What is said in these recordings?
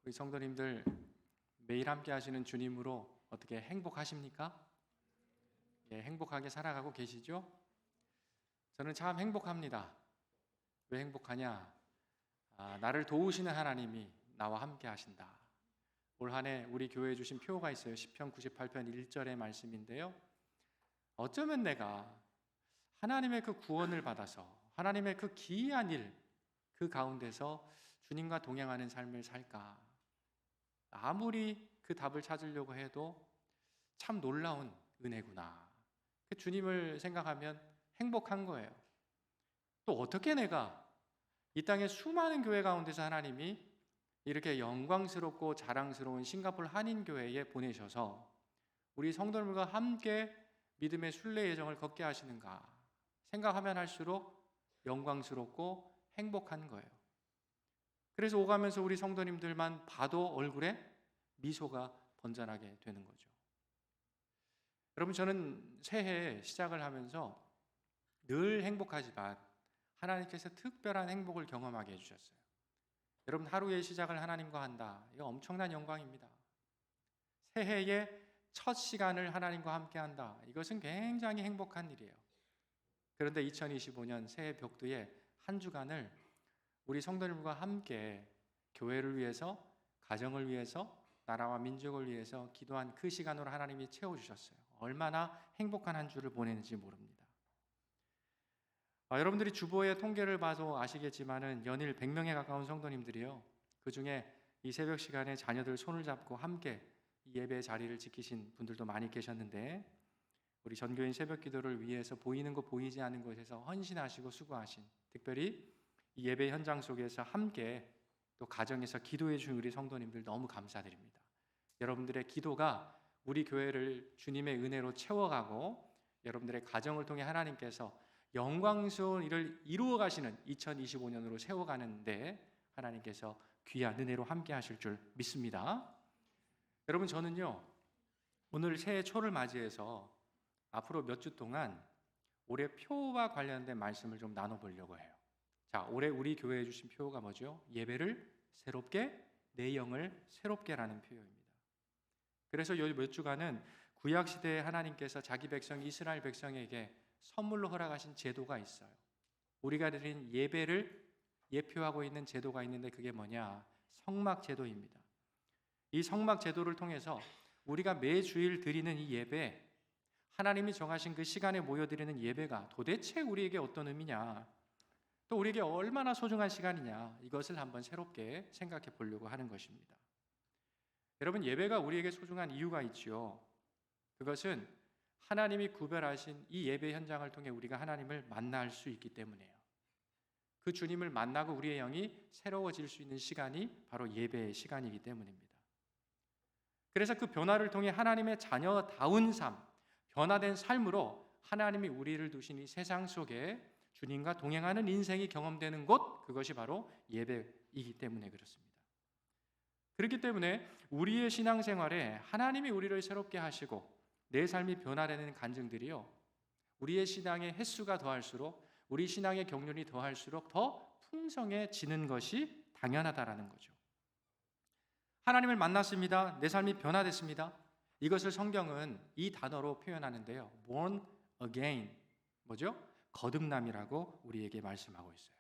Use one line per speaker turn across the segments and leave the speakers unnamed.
우리 성도님들 매일 함께 하시는 주님으로 어떻게 행복하십니까? 예, 행복하게 살아가고 계시죠? 저는 참 행복합니다. 왜 행복하냐? 나를 도우시는 하나님이 나와 함께 하신다. 올 한 해 우리 교회에 주신 표가 있어요. 시편 98편 1절의 말씀인데요. 어쩌면 내가 하나님의 그 구원을 받아서 하나님의 그 기이한 일, 그 가운데서 주님과 동행하는 삶을 살까? 아무리 그 답을 찾으려고 해도 참 놀라운 은혜구나. 그 주님을 생각하면 행복한 거예요. 또 어떻게 내가 이 땅의 수많은 교회 가운데서 하나님이 이렇게 영광스럽고 자랑스러운 싱가포르 한인교회에 보내셔서 우리 성도들과 함께 믿음의 순례 여정을 걷게 하시는가 생각하면 할수록 영광스럽고 행복한 거예요. 그래서 오가면서 우리 성도님들만 봐도 얼굴에 미소가 번져나게 되는 거죠. 여러분, 저는 새해 시작을 하면서 늘 행복하지만 하나님께서 특별한 행복을 경험하게 해주셨어요. 여러분, 하루의 시작을 하나님과 한다. 이거 엄청난 영광입니다. 새해의 첫 시간을 하나님과 함께 한다. 이것은 굉장히 행복한 일이에요. 그런데 2025년 새해 벽두에 한 주간을 우리 성도님과 함께 교회를 위해서, 가정을 위해서, 나라와 민족을 위해서 기도한 그 시간으로 하나님이 채워주셨어요. 얼마나 행복한 한 주를 보내는지 모릅니다. 여러분들이 주보의 통계를 봐도 아시겠지만은 연일 100명에 가까운 성도님들이요. 그 중에 이 새벽 시간에 자녀들 손을 잡고 함께 이 예배의 자리를 지키신 분들도 많이 계셨는데 우리 전교인 새벽 기도를 위해서 보이는 것 보이지 않는 곳에서 헌신하시고 수고하신, 특별히 이 예배 현장 속에서 함께 또 가정에서 기도해 주신 우리 성도님들 너무 감사드립니다. 여러분들의 기도가 우리 교회를 주님의 은혜로 채워가고 여러분들의 가정을 통해 하나님께서 영광스러운 일을 이루어 가시는 2025년으로 세워가는데 하나님께서 귀한 은혜로 함께 하실 줄 믿습니다. 여러분, 저는요 오늘 새해 초를 맞이해서 앞으로 몇 주 동안 올해 표와 관련된 말씀을 좀 나눠보려고 해요. 자, 올해 우리 교회에 주신 표가 뭐죠? 예배를 새롭게, 내 영을 새롭게라는 표입니다. 그래서 이 몇 주간은 구약시대에 하나님께서 자기 백성 이스라엘 백성에게 선물로 허락하신 제도가 있어요. 우리가 드린 예배를 예표하고 있는 제도가 있는데 그게 뭐냐? 성막 제도입니다. 이 성막 제도를 통해서 우리가 매주일 드리는 이 예배, 하나님이 정하신 그 시간에 모여드리는 예배가 도대체 우리에게 어떤 의미냐, 또 우리에게 얼마나 소중한 시간이냐, 이것을 한번 새롭게 생각해 보려고 하는 것입니다. 여러분, 예배가 우리에게 소중한 이유가 있죠. 그것은 하나님이 구별하신 이 예배 현장을 통해 우리가 하나님을 만날 수 있기 때문이에요. 그 주님을 만나고 우리의 영이 새로워질 수 있는 시간이 바로 예배의 시간이기 때문입니다. 그래서 그 변화를 통해 하나님의 자녀다운 삶, 변화된 삶으로 하나님이 우리를 두신 이 세상 속에 주님과 동행하는 인생이 경험되는 곳, 그것이 바로 예배이기 때문에 그렇습니다. 그렇기 때문에 우리의 신앙생활에 하나님이 우리를 새롭게 하시고 내 삶이 변화되는 간증들이요, 우리의 신앙의 횟수가 더할수록, 우리 신앙의 경륜이 더할수록 더 풍성해지는 것이 당연하다라는 거죠. 하나님을 만났습니다. 내 삶이 변화됐습니다. 이것을 성경은 이 단어로 표현하는데요, born again, 뭐죠? 거듭남이라고 우리에게 말씀하고 있어요.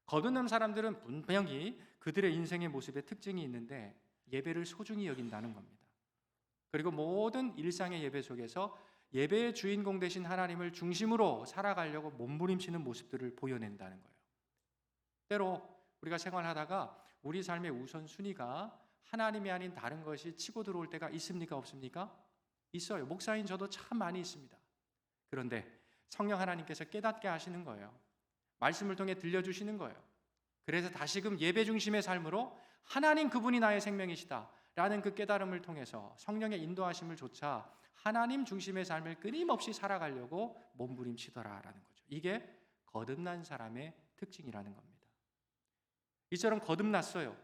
거듭난 사람들은 분명히 그들의 인생의 모습에 특징이 있는데 예배를 소중히 여긴다는 겁니다. 그리고 모든 일상의 예배 속에서 예배의 주인공 되신 하나님을 중심으로 살아가려고 몸부림치는 모습들을 보여낸다는 거예요. 때로 우리가 생활하다가 우리 삶의 우선순위가 하나님이 아닌 다른 것이 치고 들어올 때가 있습니까? 없습니까? 있어요. 목사인 저도 참 많이 있습니다. 그런데 성령 하나님께서 깨닫게 하시는 거예요. 말씀을 통해 들려주시는 거예요. 그래서 다시금 예배 중심의 삶으로 하나님 그분이 나의 생명이시다 라는 그 깨달음을 통해서 성령의 인도하심을 조차 하나님 중심의 삶을 끊임없이 살아가려고 몸부림치더라라는 거죠. 이게 거듭난 사람의 특징이라는 겁니다. 이처럼 거듭났어요.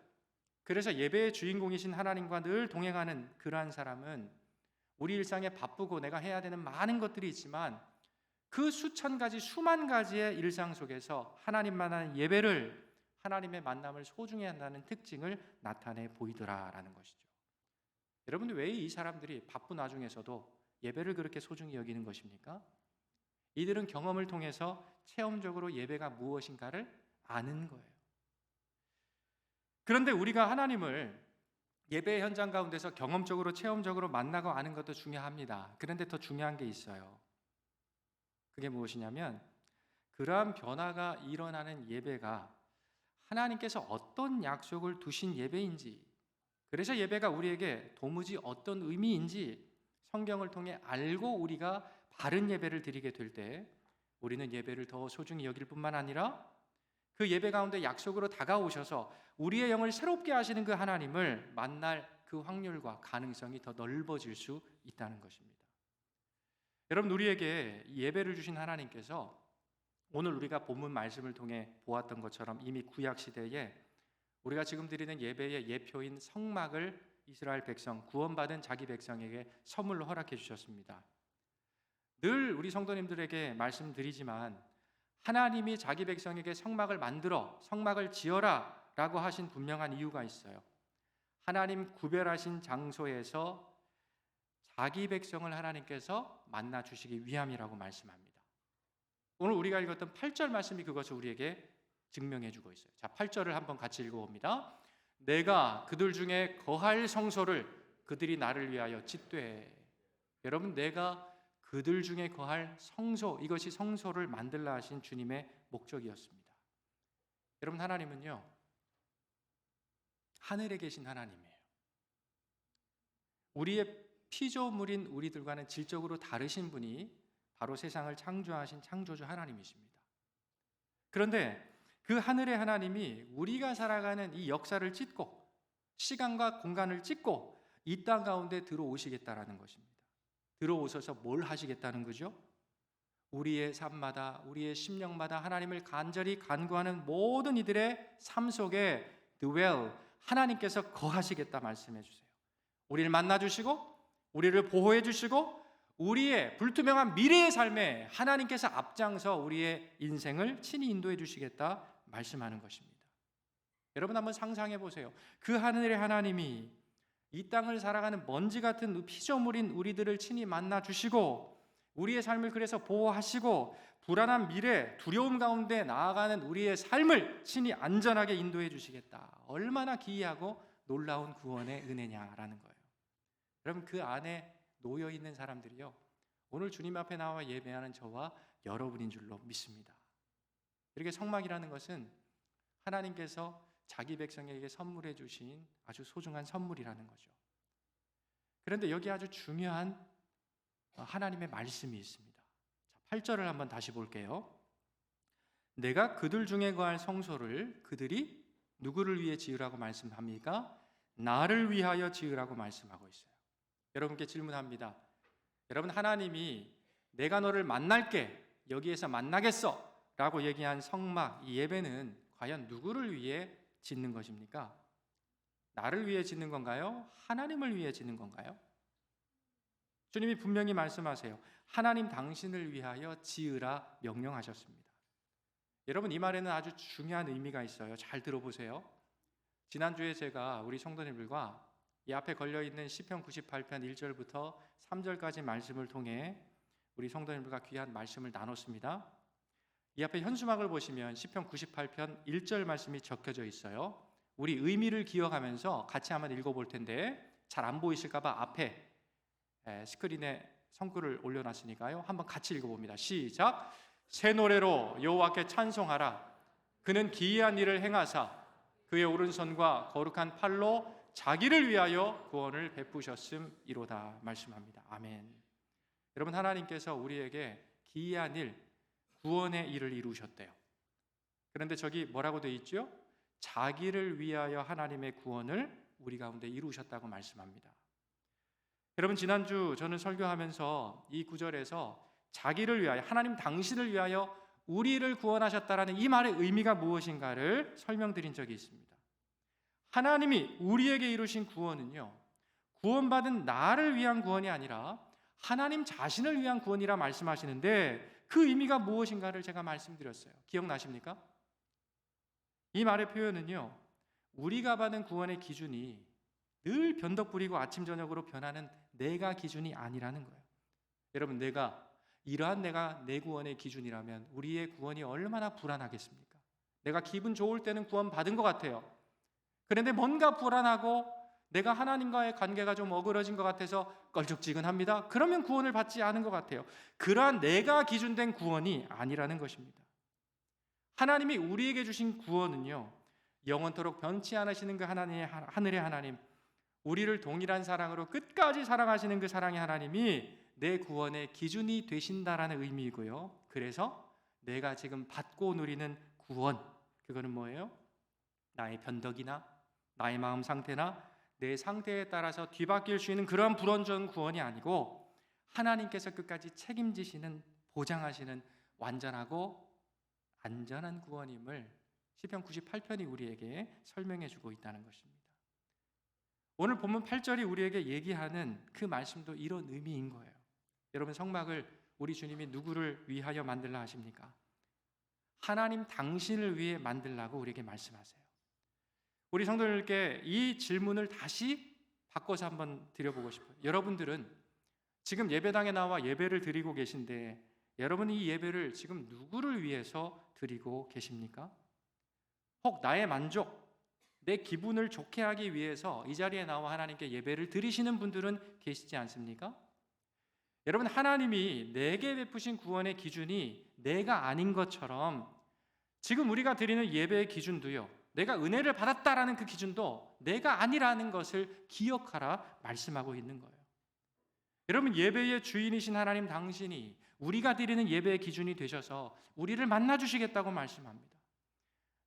그래서 예배의 주인공이신 하나님과 늘 동행하는 그러한 사람은 우리 일상에 바쁘고 내가 해야 되는 많은 것들이 있지만 그 수천 가지, 수만 가지의 일상 속에서 하나님만한 예배를 하나님의 만남을 소중히 한다는 특징을 나타내 보이더라라는 것이죠. 여러분, 왜 이 사람들이 바쁜 와중에서도 예배를 그렇게 소중히 여기는 것입니까? 이들은 경험을 통해서 체험적으로 예배가 무엇인가를 아는 거예요. 그런데 우리가 하나님을 예배 현장 가운데서 경험적으로 체험적으로 만나고 아는 것도 중요합니다. 그런데 더 중요한 게 있어요. 그게 무엇이냐면 그러한 변화가 일어나는 예배가 하나님께서 어떤 약속을 두신 예배인지, 그래서 예배가 우리에게 도무지 어떤 의미인지 성경을 통해 알고 우리가 바른 예배를 드리게 될 때 우리는 예배를 더 소중히 여길 뿐만 아니라 그 예배 가운데 약속으로 다가오셔서 우리의 영을 새롭게 하시는 그 하나님을 만날 그 확률과 가능성이 더 넓어질 수 있다는 것입니다. 여러분, 우리에게 예배를 주신 하나님께서 오늘 우리가 본문 말씀을 통해 보았던 것처럼 이미 구약 시대에 우리가 지금 드리는 예배의 예표인 성막을 이스라엘 백성, 구원받은 자기 백성에게 선물로 허락해 주셨습니다. 늘 우리 성도님들에게 말씀드리지만 하나님이 자기 백성에게 성막을 만들어 성막을 지어라 라고 하신 분명한 이유가 있어요. 하나님 구별하신 장소에서 자기 백성을 하나님께서 만나 주시기 위함이라고 말씀합니다. 오늘 우리가 읽었던 8절 말씀이 그것을 우리에게 증명해 주고 있어요. 자, 8절을 한번 같이 읽어봅니다. 내가 그들 중에 거할 성소를 그들이 나를 위하여 짓되. 여러분, 내가 그들 중에 거할 성소, 이것이 성소를 만들라 하신 주님의 목적이었습니다. 여러분, 하나님은요 하늘에 계신 하나님이에요. 우리의 피조물인 우리들과는 질적으로 다르신 분이 바로 세상을 창조하신 창조주 하나님이십니다. 그런데 그 하늘의 하나님이 우리가 살아가는 이 역사를 찢고 시간과 공간을 찢고 이 땅 가운데 들어오시겠다라는 것입니다. 들어오셔서 뭘 하시겠다는 거죠? 우리의 삶마다, 우리의 심령마다 하나님을 간절히 간구하는 모든 이들의 삶 속에 dwell, 하나님께서 거하시겠다 말씀해 주세요. 우리를 만나 주시고 우리를 보호해 주시고 우리의 불투명한 미래의 삶에 하나님께서 앞장서 우리의 인생을 친히 인도해 주시겠다 말씀하는 것입니다. 여러분, 한번 상상해 보세요. 그 하늘의 하나님이 이 땅을 살아가는 먼지 같은 피조물인 우리들을 친히 만나 주시고 우리의 삶을 그래서 보호하시고 불안한 미래, 두려움 가운데 나아가는 우리의 삶을 친히 안전하게 인도해 주시겠다. 얼마나 기이하고 놀라운 구원의 은혜냐라는 거예요. 여러분, 그 안에 놓여 있는 사람들이요, 오늘 주님 앞에 나와 예배하는 저와 여러분인 줄로 믿습니다. 이렇게 성막이라는 것은 하나님께서 자기 백성에게 선물해 주신 아주 소중한 선물이라는 거죠. 그런데 여기 아주 중요한 하나님의 말씀이 있습니다. 8절을 한번 다시 볼게요. 내가 그들 중에 거할 성소를 그들이 누구를 위해 지으라고 말씀합니까? 나를 위하여 지으라고 말씀하고 있어요. 여러분께 질문합니다. 여러분, 하나님이 내가 너를 만날게, 여기에서 만나겠어 라고 얘기한 성막, 이 예배는 과연 누구를 위해 짓는 것입니까? 나를 위해 짓는 건가요? 하나님을 위해 짓는 건가요? 주님이 분명히 말씀하세요. 하나님 당신을 위하여 지으라 명령하셨습니다. 여러분, 이 말에는 아주 중요한 의미가 있어요. 잘 들어보세요. 지난주에 제가 우리 성도님들과 이 앞에 걸려있는 시편 98편 1절부터 3절까지 말씀을 통해 우리 성도님들과 귀한 말씀을 나눴습니다. 이 앞에 현수막을 보시면 시편 98편 1절 말씀이 적혀져 있어요. 우리 의미를 기억하면서 같이 한번 읽어볼 텐데 잘 안 보이실까 봐 앞에 스크린에 성구를 올려놨으니까요. 한번 같이 읽어봅니다. 시작! 새 노래로 여호와께 찬송하라. 그는 기이한 일을 행하사 그의 오른손과 거룩한 팔로 자기를 위하여 구원을 베푸셨음이로다 말씀합니다. 아멘. 여러분, 하나님께서 우리에게 기이한 일, 구원의 일을 이루셨대요. 그런데 저기 뭐라고 되어 있죠? 자기를 위하여 하나님의 구원을 우리 가운데 이루셨다고 말씀합니다. 여러분, 지난주 저는 설교하면서 이 구절에서 자기를 위하여, 하나님 당신을 위하여 우리를 구원하셨다라는 이 말의 의미가 무엇인가를 설명드린 적이 있습니다. 하나님이 우리에게 이루신 구원은요, 구원받은 나를 위한 구원이 아니라 하나님 자신을 위한 구원이라 말씀하시는데 그 의미가 무엇인가를 제가 말씀드렸어요. 기억나십니까? 이 말의 표현은요, 우리가 받은 구원의 기준이 늘 변덕 부리고 아침 저녁으로 변하는 내가 기준이 아니라는 거예요. 여러분, 이러한 내가 내 구원의 기준이라면 우리의 구원이 얼마나 불안하겠습니까? 내가 기분 좋을 때는 구원 받은 것 같아요. 그런데 뭔가 불안하고 내가 하나님과의 관계가 좀 어그러진 것 같아서 껄쩍지근합니다. 그러면 구원을 받지 않은 것 같아요. 그러한 내가 기준된 구원이 아니라는 것입니다. 하나님이 우리에게 주신 구원은요, 영원토록 변치 않으시는 그 하늘의 하나님, 우리를 동일한 사랑으로 끝까지 사랑하시는 그 사랑의 하나님이 내 구원의 기준이 되신다라는 의미이고요. 그래서 내가 지금 받고 누리는 구원, 그거는 뭐예요? 나의 변덕이나 나의 마음 상태나 내 상태에 따라서 뒤바뀔 수 있는 그런 불완전 구원이 아니고 하나님께서 끝까지 책임지시는, 보장하시는 완전하고 안전한 구원임을 시편 98편이 우리에게 설명해 주고 있다는 것입니다. 오늘 본문 8절이 우리에게 얘기하는 그 말씀도 이런 의미인 거예요. 여러분, 성막을 우리 주님이 누구를 위하여 만들라 하십니까? 하나님 당신을 위해 만들라고 우리에게 말씀하세요. 우리 성도님께 이 질문을 다시 바꿔서 한번 드려보고 싶어요. 여러분들은 지금 예배당에 나와 예배를 드리고 계신데 여러분 이 예배를 지금 누구를 위해서 드리고 계십니까? 혹 나의 만족, 내 기분을 좋게 하기 위해서 이 자리에 나와 하나님께 예배를 드리시는 분들은 계시지 않습니까? 여러분, 하나님이 내게 베푸신 구원의 기준이 내가 아닌 것처럼 지금 우리가 드리는 예배의 기준도요, 내가 은혜를 받았다라는 그 기준도 내가 아니라는 것을 기억하라 말씀하고 있는 거예요. 여러분, 예배의 주인이신 하나님 당신이 우리가 드리는 예배의 기준이 되셔서 우리를 만나 주시겠다고 말씀합니다.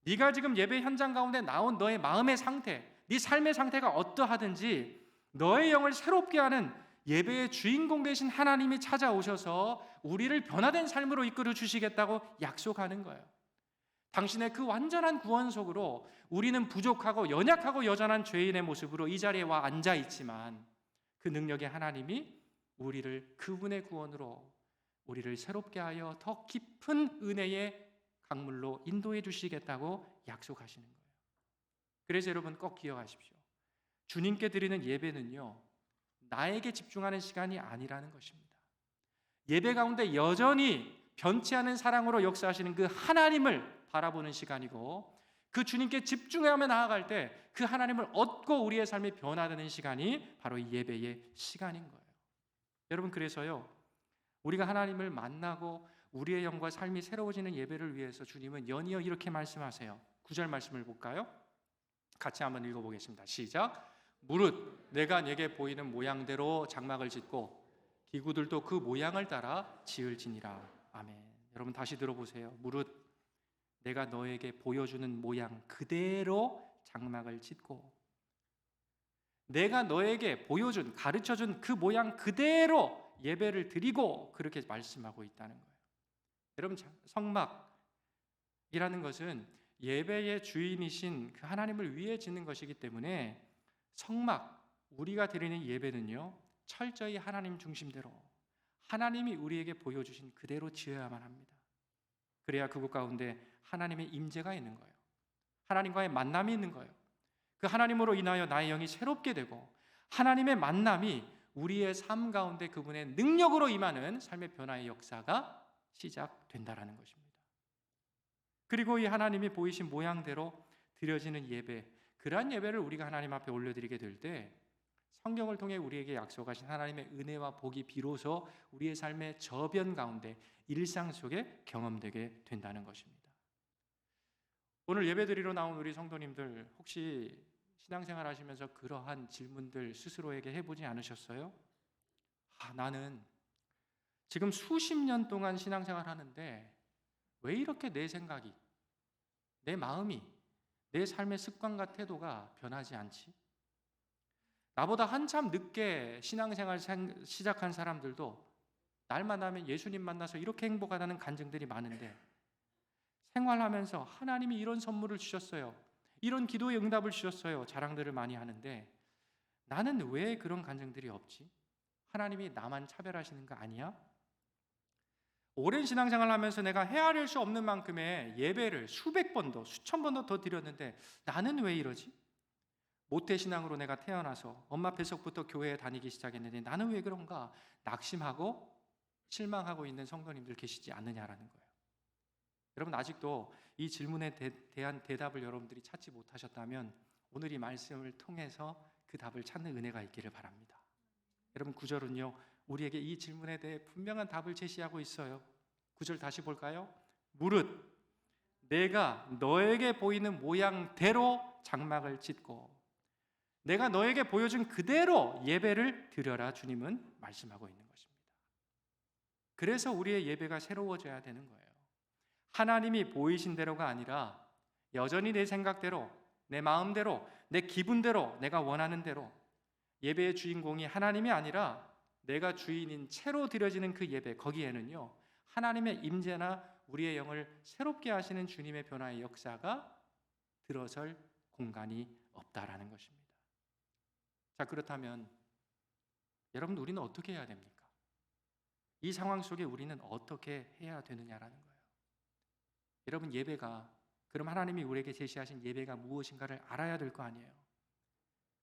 네가 지금 예배 현장 가운데 나온 너의 마음의 상태, 네 삶의 상태가 어떠하든지 너의 영을 새롭게 하는 예배의 주인공 되신 하나님이 찾아오셔서 우리를 변화된 삶으로 이끌어 주시겠다고 약속하는 거예요. 당신의 그 완전한 구원 속으로 우리는 부족하고 연약하고 여전한 죄인의 모습으로 이 자리에 와 앉아 있지만 그 능력의 하나님이 우리를 그분의 구원으로 우리를 새롭게 하여 더 깊은 은혜의 강물로 인도해 주시겠다고 약속하시는 거예요. 그래서 여러분 꼭 기억하십시오. 주님께 드리는 예배는요, 나에게 집중하는 시간이 아니라는 것입니다. 예배 가운데 여전히 변치 않은 사랑으로 역사하시는 그 하나님을 바라보는 시간이고 그 주님께 집중하며 나아갈 때 그 하나님을 얻고 우리의 삶이 변화되는 시간이 바로 이 예배의 시간인 거예요. 여러분, 그래서요, 우리가 하나님을 만나고 우리의 영과 삶이 새로워지는 예배를 위해서 주님은 연이어 이렇게 말씀하세요. 9절 말씀을 볼까요? 같이 한번 읽어보겠습니다. 시작. 무릇 내가 네게 보이는 모양대로 장막을 짓고 기구들도 그 모양을 따라 지을지니라. 아멘. 여러분 다시 들어보세요. 무릇 내가 너에게 보여주는 모양 그대로 장막을 짓고 내가 너에게 보여준, 가르쳐준 그 모양 그대로 예배를 드리고 그렇게 말씀하고 있다는 거예요. 여러분, 성막이라는 것은 예배의 주인이신 그 하나님을 위해 짓는 것이기 때문에 성막, 우리가 드리는 예배는요, 철저히 하나님 중심대로 하나님이 우리에게 보여주신 그대로 지어야만 합니다. 그래야 그곳 가운데 하나님의 임재가 있는 거예요. 하나님과의 만남이 있는 거예요. 그 하나님으로 인하여 나의 영이 새롭게 되고 하나님의 만남이 우리의 삶 가운데 그분의 능력으로 임하는 삶의 변화의 역사가 시작된다라는 것입니다. 그리고 이 하나님이 보이신 모양대로 드려지는 예배, 그러한 예배를 우리가 하나님 앞에 올려드리게 될 때 성경을 통해 우리에게 약속하신 하나님의 은혜와 복이 비로소 우리의 삶의 저변 가운데 일상 속에 경험되게 된다는 것입니다. 오늘 예배드리러 나온 우리 성도님들 혹시 신앙생활 하시면서 그러한 질문들 스스로에게 해보지 않으셨어요? 나는 지금 수십 년 동안 신앙생활 하는데 왜 이렇게 내 생각이, 내 마음이, 내 삶의 습관과 태도가 변하지 않지? 나보다 한참 늦게 신앙생활 시작한 사람들도 날마다 하면 예수님 만나서 이렇게 행복하다는 간증들이 많은데 생활하면서 하나님이 이런 선물을 주셨어요. 이런 기도의 응답을 주셨어요. 자랑들을 많이 하는데 나는 왜 그런 간증들이 없지? 하나님이 나만 차별하시는 거 아니야? 오랜 신앙생활을 하면서 내가 헤아릴 수 없는 만큼의 예배를 수백 번도 수천 번도 더 드렸는데 나는 왜 이러지? 모태신앙으로 내가 태어나서 엄마 뱃속부터 교회에 다니기 시작했는데 나는 왜 그런가? 낙심하고 실망하고 있는 성도님들 계시지 않느냐라는 거예요. 여러분, 아직도 이 질문에 대한 대답을 여러분들이 찾지 못하셨다면 오늘 이 말씀을 통해서 그 답을 찾는 은혜가 있기를 바랍니다. 여러분, 9절은요 우리에게 이 질문에 대해 분명한 답을 제시하고 있어요. 9절 다시 볼까요? 무릇 내가 너에게 보이는 모양대로 장막을 짓고 내가 너에게 보여준 그대로 예배를 드려라, 주님은 말씀하고 있는 것입니다. 그래서 우리의 예배가 새로워져야 되는 거예요. 하나님이 보이신 대로가 아니라 여전히 내 생각대로, 내 마음대로, 내 기분대로, 내가 원하는 대로, 예배의 주인공이 하나님이 아니라 내가 주인인 채로 드려지는 그 예배, 거기에는요 하나님의 임재나 우리의 영을 새롭게 하시는 주님의 변화의 역사가 들어설 공간이 없다라는 것입니다. 자, 그렇다면 여러분, 우리는 어떻게 해야 됩니까? 이 상황 속에 우리는 어떻게 해야 되느냐라는 거예요. 여러분, 예배가, 그럼 하나님이 우리에게 제시하신 예배가 무엇인가를 알아야 될 거 아니에요.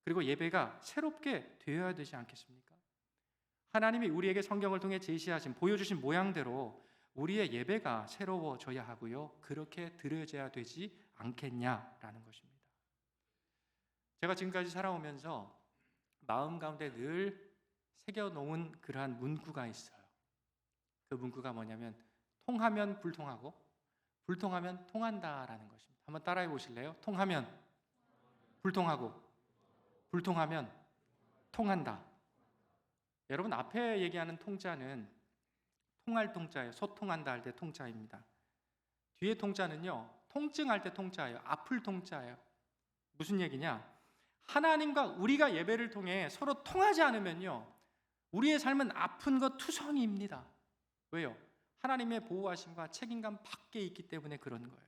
그리고 예배가 새롭게 되어야 되지 않겠습니까? 하나님이 우리에게 성경을 통해 제시하신, 보여주신 모양대로 우리의 예배가 새로워져야 하고요, 그렇게 드려져야 되지 않겠냐라는 것입니다. 제가 지금까지 살아오면서 마음 가운데 늘 새겨놓은 그러한 문구가 있어요. 그 문구가 뭐냐면 통하면 불통하고 불통하면 통한다라는 것입니다. 한번 따라해 보실래요? 통하면 불통하고 불통하면 통한다. 여러분, 앞에 얘기하는 통자는 통할 통자예요. 소통한다 할 때 통자입니다. 뒤에 통자는요 통증할 때 통자예요. 아플 통자예요. 무슨 얘기냐? 하나님과 우리가 예배를 통해 서로 통하지 않으면요 우리의 삶은 아픈 것 투성이입니다. 왜요? 하나님의 보호하심과 책임감 밖에 있기 때문에 그런 거예요.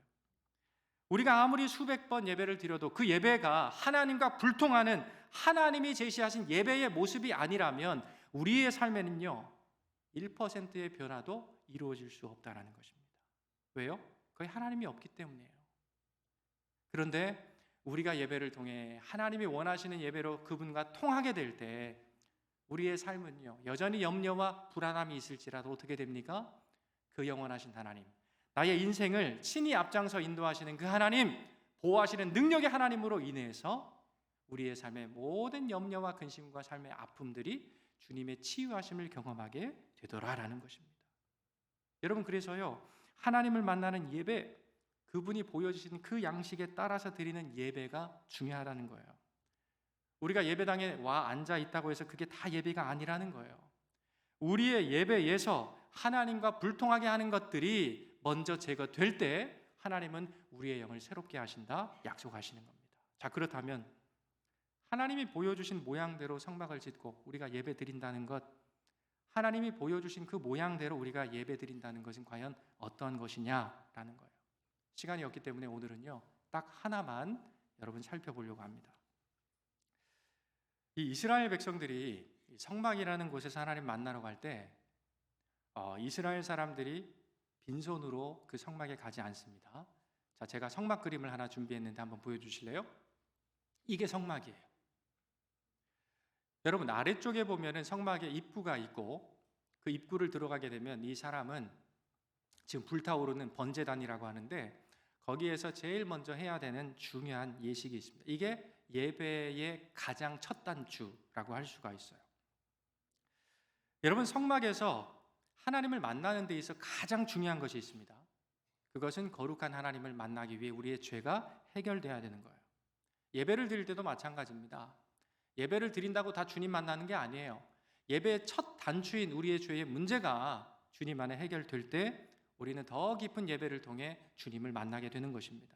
우리가 아무리 수백 번 예배를 드려도 그 예배가 하나님과 불통하는, 하나님이 제시하신 예배의 모습이 아니라면 우리의 삶에는요 1%의 변화도 이루어질 수 없다는 것입니다. 왜요? 거의 하나님이 없기 때문이에요. 그런데 우리가 예배를 통해 하나님이 원하시는 예배로 그분과 통하게 될 때 우리의 삶은요 여전히 염려와 불안함이 있을지라도 어떻게 됩니까? 그 영원하신 하나님, 나의 인생을 친히 앞장서 인도하시는 그 하나님, 보호하시는 능력의 하나님으로 인해서 우리의 삶의 모든 염려와 근심과 삶의 아픔들이 주님의 치유하심을 경험하게 되더라라는 것입니다. 여러분, 그래서요 하나님을 만나는 예배, 그분이 보여주신 그 양식에 따라서 드리는 예배가 중요하다는 거예요. 우리가 예배당에 와 앉아 있다고 해서 그게 다 예배가 아니라는 거예요. 우리의 예배에서 하나님과 불통하게 하는 것들이 먼저 제거될 때 하나님은 우리의 영을 새롭게 하신다 약속하시는 겁니다. 자, 그렇다면 하나님이 보여주신 모양대로 성막을 짓고 우리가 예배 드린다는 것, 하나님이 보여주신 그 모양대로 우리가 예배 드린다는 것은 과연 어떤 것이냐라는 거예요. 시간이 없기 때문에 오늘은요 딱 하나만 여러분 살펴보려고 합니다. 이 이스라엘 백성들이 성막이라는 곳에서 하나님 만나러 갈 때 이스라엘 사람들이 빈손으로 그 성막에 가지 않습니다. 자, 제가 성막 그림을 하나 준비했는데 한번 보여주실래요? 이게 성막이에요. 여러분, 아래쪽에 보면은 성막에 입구가 있고 그 입구를 들어가게 되면 이 사람은 지금 불타오르는 번제단이라고 하는데 거기에서 제일 먼저 해야 되는 중요한 예식이 있습니다. 이게 예배의 가장 첫 단추라고 할 수가 있어요. 여러분, 성막에서 하나님을 만나는 데 있어 가장 중요한 것이 있습니다. 그것은 거룩한 하나님을 만나기 위해 우리의 죄가 해결돼야 되는 거예요. 예배를 드릴 때도 마찬가지입니다. 예배를 드린다고 다 주님 만나는 게 아니에요. 예배의 첫 단추인 우리의 죄의 문제가 주님 안에 해결될 때 우리는 더 깊은 예배를 통해 주님을 만나게 되는 것입니다.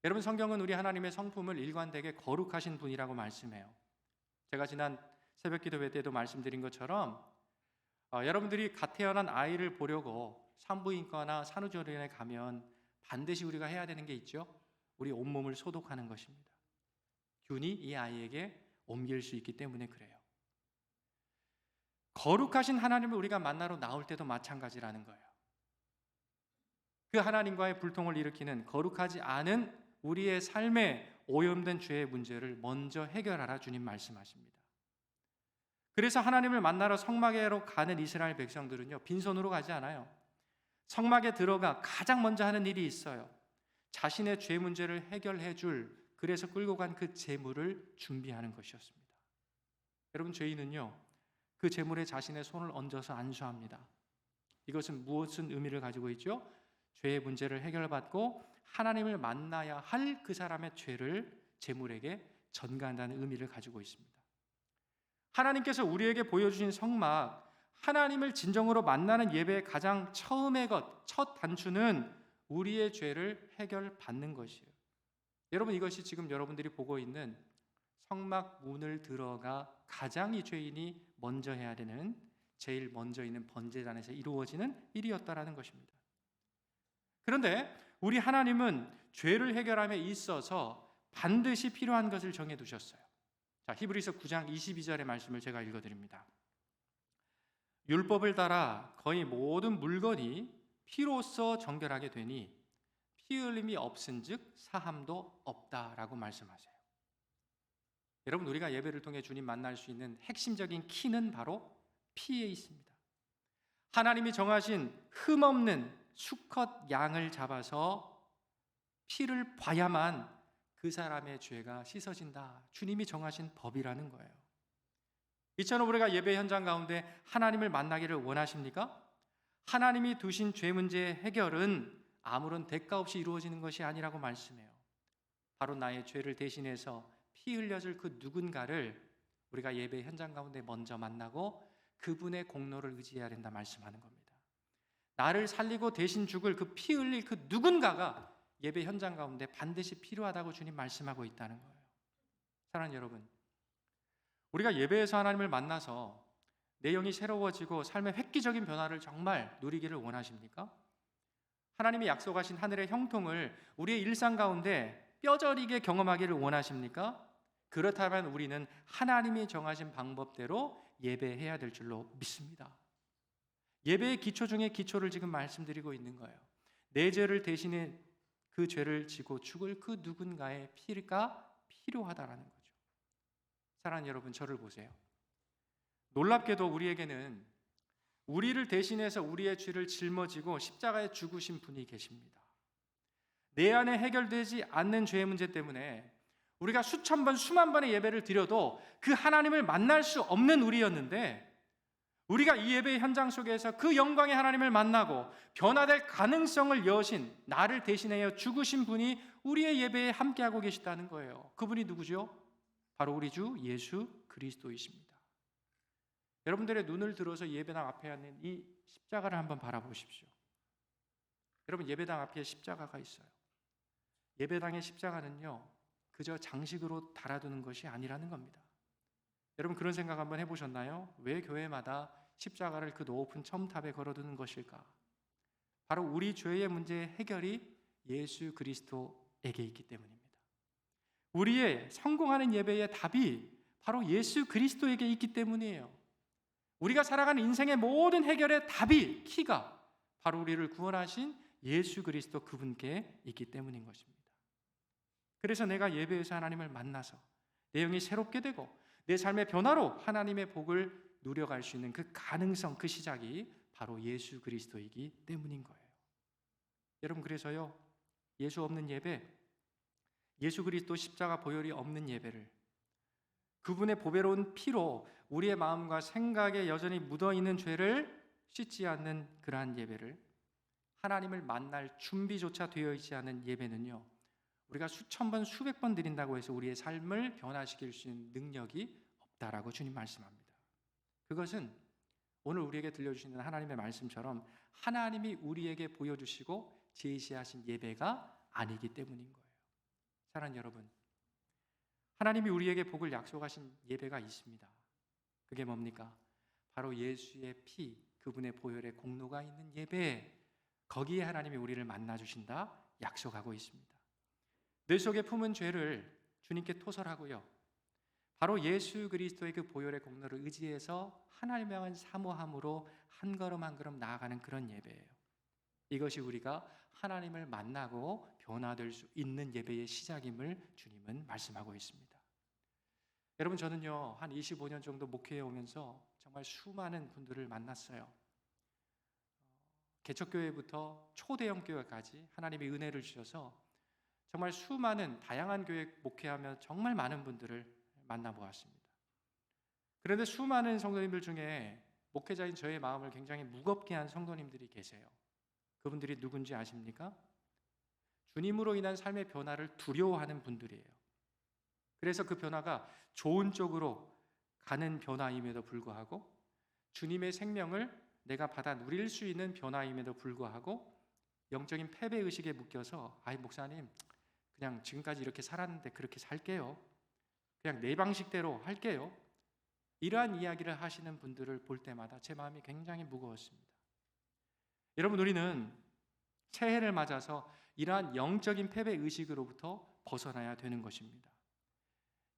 여러분, 성경은 우리 하나님의 성품을 일관되게 거룩하신 분이라고 말씀해요. 제가 지난 새벽기도회 때도 말씀드린 것처럼 여러분들이 갓 태어난 아이를 보려고 산부인과나 산후조리원에 가면 반드시 우리가 해야 되는 게 있죠. 우리 온몸을 소독하는 것입니다. 균이 이 아이에게 옮길 수 있기 때문에 그래요. 거룩하신 하나님을 우리가 만나러 나올 때도 마찬가지라는 거예요. 그 하나님과의 불통을 일으키는 거룩하지 않은 우리의 삶에 오염된 죄의 문제를 먼저 해결하라 주님 말씀하십니다. 그래서 하나님을 만나러 성막에로 가는 이스라엘 백성들은요, 빈손으로 가지 않아요. 성막에 들어가 가장 먼저 하는 일이 있어요. 자신의 죄 문제를 해결해 줄, 그래서 끌고 간 그 제물을 준비하는 것이었습니다. 여러분, 죄인은요, 그 제물에 자신의 손을 얹어서 안수합니다. 이것은 무엇은 의미를 가지고 있죠? 죄의 문제를 해결받고 하나님을 만나야 할 그 사람의 죄를 제물에게 전가한다는 의미를 가지고 있습니다. 하나님께서 우리에게 보여주신 성막, 하나님을 진정으로 만나는 예배의 가장 처음의 첫 단추는 우리의 죄를 해결받는 것이에요. 여러분, 이것이 지금 여러분들이 보고 있는 성막 문을 들어가 가장 이 죄인이 먼저 해야 되는, 제일 먼저 있는 번제단에서 이루어지는 일이었다라는 것입니다. 그런데 우리 하나님은 죄를 해결함에 있어서 반드시 필요한 것을 정해두셨어요. 자, 히브리서 9장 22절의 말씀을 제가 읽어드립니다. 율법을 따라 거의 모든 물건이 피로써 정결하게 되니 피 흘림이 없은즉 사함도 없다라고 말씀하세요. 여러분, 우리가 예배를 통해 주님 만날 수 있는 핵심적인 키는 바로 피에 있습니다. 하나님이 정하신 흠없는 수컷 양을 잡아서 피를 봐야만 그 사람의 죄가 씻어진다. 주님이 정하신 법이라는 거예요. 이처럼 우리가 예배 현장 가운데 하나님을 만나기를 원하십니까? 하나님이 두신 죄 문제의 해결은 아무런 대가 없이 이루어지는 것이 아니라고 말씀해요. 바로 나의 죄를 대신해서 피 흘려줄 그 누군가를 우리가 예배 현장 가운데 먼저 만나고 그분의 공로를 의지해야 된다 말씀하는 겁니다. 나를 살리고 대신 죽을 그 피 흘릴 그 누군가가 예배 현장 가운데 반드시 필요하다고 주님 말씀하고 있다는 거예요. 사랑하는 여러분, 우리가 예배에서 하나님을 만나서 내 영이 새로워지고 삶의 획기적인 변화를 정말 누리기를 원하십니까? 하나님이 약속하신 하늘의 형통을 우리의 일상 가운데 뼈저리게 경험하기를 원하십니까? 그렇다면 우리는 하나님이 정하신 방법대로 예배해야 될 줄로 믿습니다. 예배의 기초 중에 기초를 지금 말씀드리고 있는 거예요. 내 죄를 대신해 그 죄를 지고 죽을 그 누군가의 피가 필요하다라는 거죠. 사랑하는 여러분, 저를 보세요. 놀랍게도 우리에게는 우리를 대신해서 우리의 죄를 짊어지고 십자가에 죽으신 분이 계십니다. 내 안에 해결되지 않는 죄의 문제 때문에 우리가 수천 번, 수만 번의 예배를 드려도 그 하나님을 만날 수 없는 우리였는데, 우리가 이 예배의 현장 속에서 그 영광의 하나님을 만나고 변화될 가능성을 여신, 나를 대신하여 죽으신 분이 우리의 예배에 함께하고 계시다는 거예요. 그분이 누구죠? 바로 우리 주 예수 그리스도이십니다. 여러분들의 눈을 들어서 예배당 앞에 있는 이 십자가를 한번 바라보십시오. 여러분, 예배당 앞에 십자가가 있어요. 예배당의 십자가는요, 그저 장식으로 달아두는 것이 아니라는 겁니다. 여러분, 그런 생각 한번 해보셨나요? 왜 교회마다 십자가를 그 높은 첨탑에 걸어두는 것일까? 바로 우리 죄의 문제의 해결이 예수 그리스도에게 있기 때문입니다. 우리의 성공하는 예배의 답이 바로 예수 그리스도에게 있기 때문이에요. 우리가 살아가는 인생의 모든 해결의 답이, 키가 바로 우리를 구원하신 예수 그리스도 그분께 있기 때문인 것입니다. 그래서 내가 예배에서 하나님을 만나서 내 영이 새롭게 되고 내 삶의 변화로 하나님의 복을 누려갈 수 있는 그 가능성, 그 시작이 바로 예수 그리스도이기 때문인 거예요. 여러분, 그래서요, 예수 없는 예배, 예수 그리스도 십자가 보혈이 없는 예배를, 그분의 보배로운 피로 우리의 마음과 생각에 여전히 묻어있는 죄를 씻지 않는 그러한 예배를, 하나님을 만날 준비조차 되어 있지 않은 예배는요, 우리가 수천 번, 수백 번 드린다고 해서 우리의 삶을 변화시킬 수 있는 능력이 없다라고 주님 말씀합니다. 그것은 오늘 우리에게 들려주시는 하나님의 말씀처럼 하나님이 우리에게 보여주시고 제시하신 예배가 아니기 때문인 거예요. 사랑하는 여러분, 하나님이 우리에게 복을 약속하신 예배가 있습니다. 그게 뭡니까? 바로 예수의 피, 그분의 보혈의 공로가 있는 예배, 거기에 하나님이 우리를 만나주신다 약속하고 있습니다. 내 속에 품은 죄를 주님께 토설하고요, 바로 예수 그리스도의 그 보혈의 공로를 의지해서 하나님을 향한 사모함으로 한 걸음 한 걸음 나아가는 그런 예배예요. 이것이 우리가 하나님을 만나고 변화될 수 있는 예배의 시작임을 주님은 말씀하고 있습니다. 여러분, 저는요 한 25년 정도 목회해 오면서 정말 수많은 분들을 만났어요. 개척교회부터 초대형 교회까지 하나님의 은혜를 주셔서 정말 수많은 다양한 교회 목회하며 정말 많은 분들을 만나보았습니다. 그런데 수많은 성도님들 중에 목회자인 저의 마음을 굉장히 무겁게 한 성도님들이 계세요. 그분들이 누군지 아십니까? 주님으로 인한 삶의 변화를 두려워하는 분들이에요. 그래서 그 변화가 좋은 쪽으로 가는 변화임에도 불구하고, 주님의 생명을 내가 받아 누릴 수 있는 변화임에도 불구하고 영적인 패배의식에 묶여서 아이 목사님 그냥 지금까지 이렇게 살았는데 그렇게 살게요, 그냥 내 방식대로 할게요, 이러한 이야기를 하시는 분들을 볼 때마다 제 마음이 굉장히 무거웠습니다. 여러분, 우리는 새해를 맞아서 이러한 영적인 패배의식으로부터 벗어나야 되는 것입니다.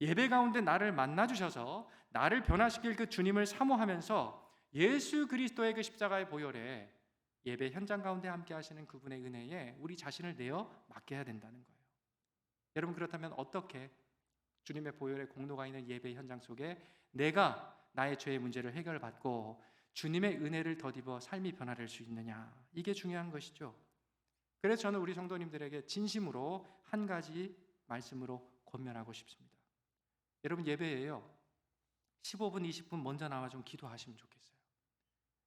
예배 가운데 나를 만나주셔서 나를 변화시킬 그 주님을 사모하면서 예수 그리스도의 그 십자가의 보혈에 예배 현장 가운데 함께 하시는 그분의 은혜에 우리 자신을 내어 맡겨야 된다는 거예요. 여러분, 그렇다면 어떻게 주님의 보혈의 공로가 있는 예배 현장 속에 내가 나의 죄의 문제를 해결받고 주님의 은혜를 덧입어 삶이 변화될 수 있느냐, 이게 중요한 것이죠. 그래서 저는 우리 성도님들에게 진심으로 한 가지 말씀으로 권면하고 싶습니다. 여러분, 예배에요 15분 20분 먼저 나와 좀 기도하시면 좋겠어요.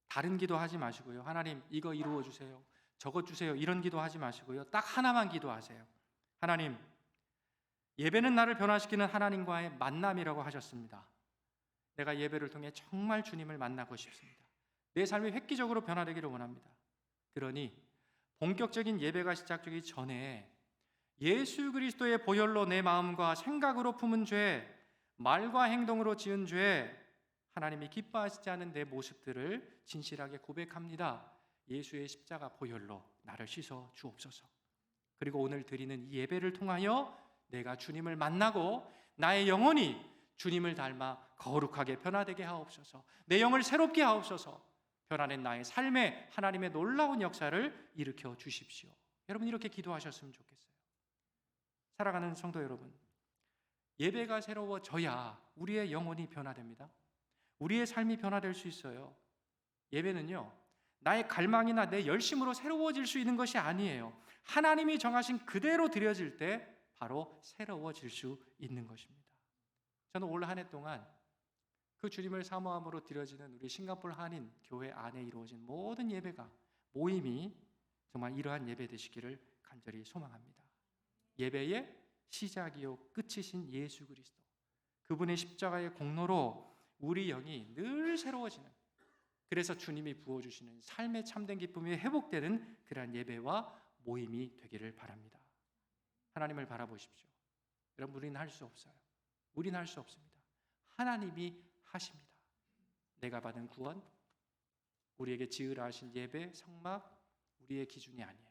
다른 기도하지 마시고요, 하나님 이거 이루어 주세요, 저것 주세요, 이런 기도하지 마시고요, 딱 하나만 기도하세요. 하나님, 예배는 나를 변화시키는 하나님과의 만남이라고 하셨습니다. 내가 예배를 통해 정말 주님을 만나고 싶습니다. 내 삶이 획기적으로 변화되기를 원합니다. 그러니 본격적인 예배가 시작되기 전에 예수 그리스도의 보혈로 내 마음과 생각으로 품은 죄, 말과 행동으로 지은 죄, 하나님이 기뻐하시지 않은 내 모습들을 진실하게 고백합니다. 예수의 십자가 보혈로 나를 씻어 주옵소서. 그리고 오늘 드리는 이 예배를 통하여 내가 주님을 만나고 나의 영혼이 주님을 닮아 거룩하게 변화되게 하옵소서. 내 영을 새롭게 하옵소서. 변화된 나의 삶에 하나님의 놀라운 역사를 일으켜 주십시오. 여러분, 이렇게 기도하셨으면 좋겠어요. 사랑하는 성도 여러분, 예배가 새로워져야 우리의 영혼이 변화됩니다. 우리의 삶이 변화될 수 있어요. 예배는요 나의 갈망이나 내 열심으로 새로워질 수 있는 것이 아니에요. 하나님이 정하신 그대로 드려질 때 바로 새로워질 수 있는 것입니다. 저는 올 한 해 동안 그 주님을 사모함으로 드려지는 우리 싱가포르 한인 교회 안에 이루어진 모든 예배가, 모임이 정말 이러한 예배 되시기를 간절히 소망합니다. 예배의 시작이요 끝이신 예수 그리스도, 그분의 십자가의 공로로 우리 영이 늘 새로워지는, 그래서 주님이 부어주시는 삶의 참된 기쁨이 회복되는 그러한 예배와 모임이 되기를 바랍니다. 하나님을 바라보십시오. 여러분, 우리는 할 수 없어요. 우리는 할 수 없습니다. 하나님이 하십니다. 내가 받은 구원, 우리에게 지으라 하신 예배, 성막, 우리의 기준이 아니에요.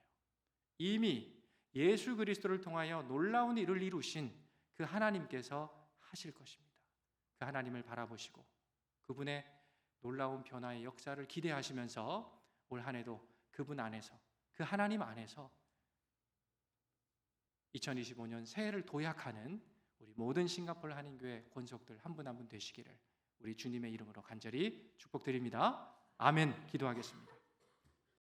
이미 예수 그리스도를 통하여 놀라운 일을 이루신 그 하나님께서 하실 것입니다. 그 하나님을 바라보시고 그분의 놀라운 변화의 역사를 기대하시면서 올 한 해도 그분 안에서, 그 하나님 안에서 2025년 새해를 도약하는 우리 모든 싱가포르 한인교회 권속들 한 분 한 분 되시기를 우리 주님의 이름으로 간절히 축복드립니다. 아멘. 기도하겠습니다.